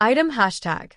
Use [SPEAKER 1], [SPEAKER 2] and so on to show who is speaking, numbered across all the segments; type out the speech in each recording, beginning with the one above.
[SPEAKER 1] Item hashtag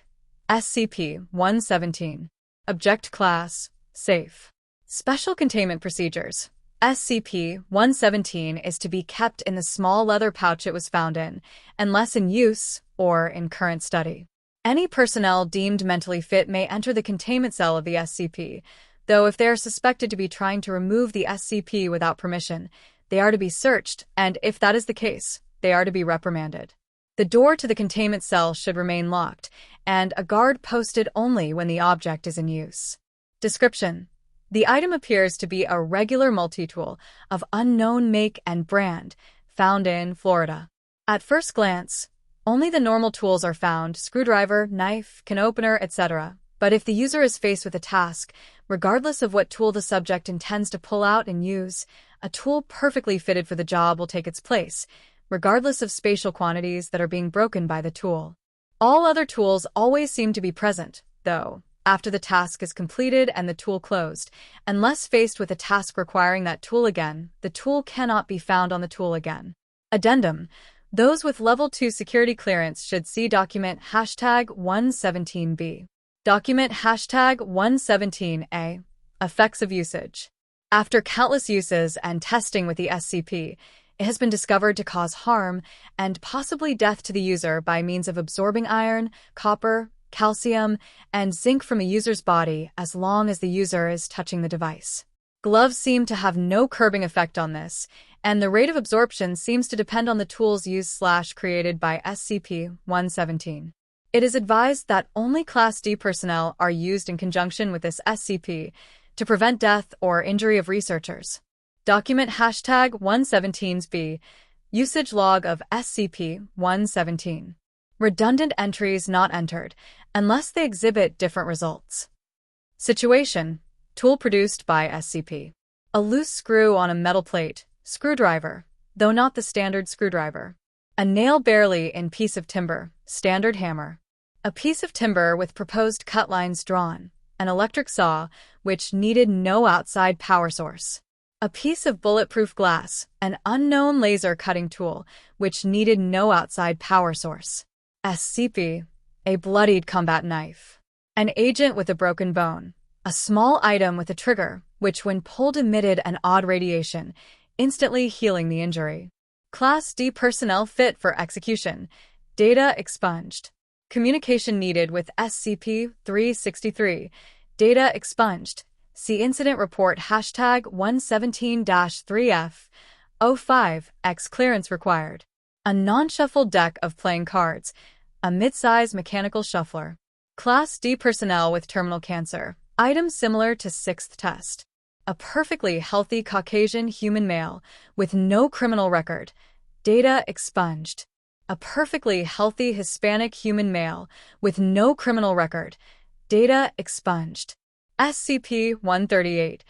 [SPEAKER 1] SCP-117. Object Class Safe. Special Containment Procedures. SCP-117 is to be kept in the small leather pouch it was found in, unless in use or in current study. Any personnel deemed mentally fit may enter the containment cell of the SCP, though if they are suspected to be trying to remove the SCP without permission, they are to be searched, and if that is the case, they are to be reprimanded. The door to the containment cell should remain locked, and a guard posted only when the object is in use. Description: the item appears to be a regular multi-tool of unknown make and brand, found in Florida. At first glance, only the normal tools are found: screwdriver, knife, can opener, etc. But if the user is faced with a task, regardless of what tool the subject intends to pull out and use, a tool perfectly fitted for the job will take its place, regardless of spatial quantities that are being broken by the tool. All other tools always seem to be present, though, after the task is completed and the tool closed. Unless faced with a task requiring that tool again, the tool cannot be found on the tool again. Addendum: those with Level 2 security clearance should see document #117B. Document #117A. Effects of usage. After countless uses and testing with the SCP, it has been discovered to cause harm and possibly death to the user by means of absorbing iron, copper, calcium, and zinc from a user's body as long as the user is touching the device. Gloves seem to have no curbing effect on this, and the rate of absorption seems to depend on the tools used/created by SCP-117. It is advised that only Class D personnel are used in conjunction with this SCP to prevent death or injury of researchers. Document #117B. Usage log of SCP-117. Redundant entries not entered, unless they exhibit different results. Situation: tool produced by SCP. A loose screw on a metal plate, screwdriver, though not the standard screwdriver. A nail barely in piece of timber, standard hammer. A piece of timber with proposed cut lines drawn. An electric saw, which needed no outside power source. A piece of bulletproof glass, an unknown laser cutting tool, which needed no outside power source. SCP: a bloodied combat knife. An agent with a broken bone. A small item with a trigger, which when pulled emitted an odd radiation, instantly healing the injury. Class D personnel fit for execution. Data expunged. Communication needed with SCP-363. Data expunged. See Incident Report #117-3F. 05X clearance required. A non-shuffled deck of playing cards. A mid-size mechanical shuffler. Class D personnel with terminal cancer. Item similar to sixth test. A perfectly healthy Caucasian human male with no criminal record. Data expunged. A perfectly healthy Hispanic human male with no criminal record. Data expunged. SCP-138.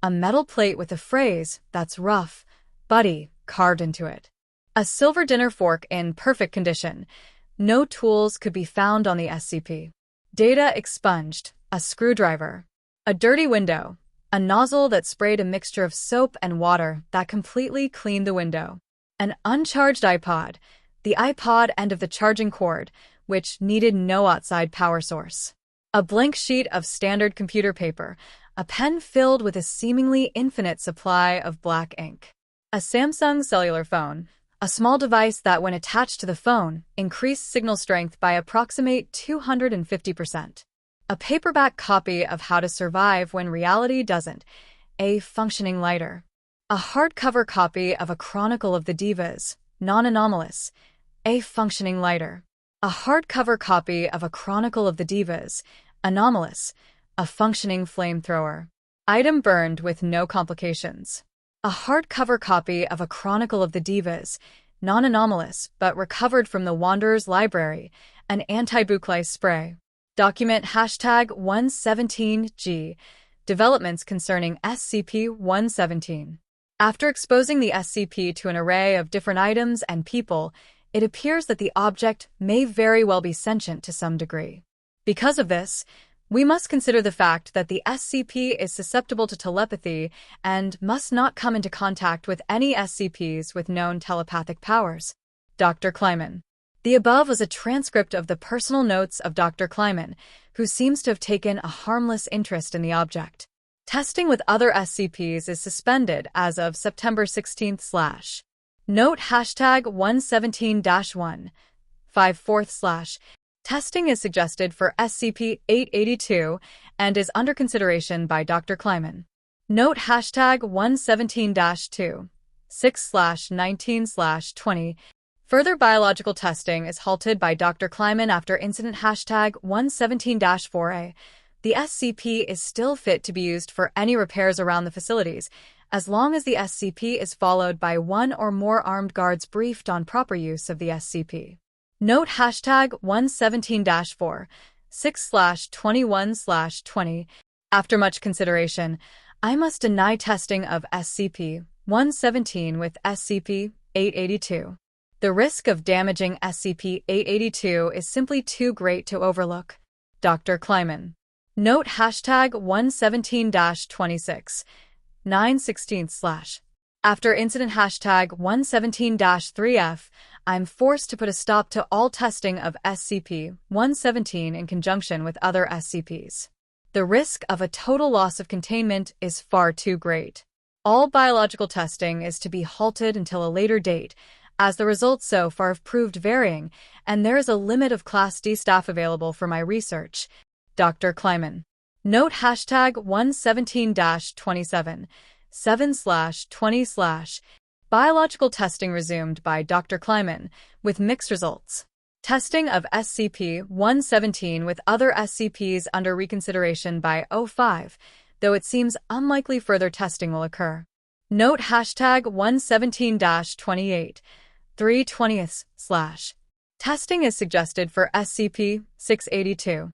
[SPEAKER 1] A metal plate with a phrase, "That's rough, buddy," carved into it. A silver dinner fork in perfect condition. No tools could be found on the SCP. Data expunged. A screwdriver. A dirty window. A nozzle that sprayed a mixture of soap and water that completely cleaned the window. An uncharged iPod. The iPod end of the charging cord, which needed no outside power source. A blank sheet of standard computer paper. A pen filled with a seemingly infinite supply of black ink. A Samsung cellular phone. A small device that, when attached to the phone, increased signal strength by approximate 250%. A paperback copy of How to Survive When Reality Doesn't. A functioning lighter. A hardcover copy of A Chronicle of the Divas, non-anomalous. A functioning lighter. A hardcover copy of A Chronicle of the Divas, anomalous. A functioning flamethrower. Item burned with no complications. A hardcover copy of A Chronicle of the Divas, non-anomalous, but recovered from the Wanderer's Library, an anti-buclice spray. Document #117G. Developments concerning SCP-117. After exposing the SCP to an array of different items and people, it appears that the object may very well be sentient to some degree. Because of this, we must consider the fact that the SCP is susceptible to telepathy and must not come into contact with any SCPs with known telepathic powers. Dr. Kleiman. The above was a transcript of the personal notes of Dr. Kleiman, who seems to have taken a harmless interest in the object. Testing with other SCPs is suspended as of September 16th. Note hashtag 117-1. 5/4 / Testing is suggested for SCP-882 and is under consideration by Dr. Kleiman. Note hashtag 117-2. 6/19/20. Further biological testing is halted by Dr. Kleiman after incident hashtag 117-4A. The SCP is still fit to be used for any repairs around the facilities, as long as the SCP is followed by one or more armed guards briefed on proper use of the SCP. Note hashtag 117-4. 6/21/20. After much consideration, I must deny testing of SCP-117 with SCP-882. The risk of damaging SCP-882 is simply too great to overlook. Dr. Kleiman. Note hashtag 117-26. 9/16. After incident hashtag 117-3F, I'm forced to put a stop to all testing of SCP-117 in conjunction with other SCPs. The risk of a total loss of containment is far too great. All biological testing is to be halted until a later date, as the results so far have proved varying, and there is a limit of Class D staff available for my research. Dr. Kleiman. Note hashtag 117-27. 7/20/. Biological testing resumed by Dr. Kleiman, with mixed results. Testing of SCP-117 with other SCPs under reconsideration by O5, though it seems unlikely further testing will occur. Note hashtag 117-28. 3/20. Testing is suggested for SCP-682.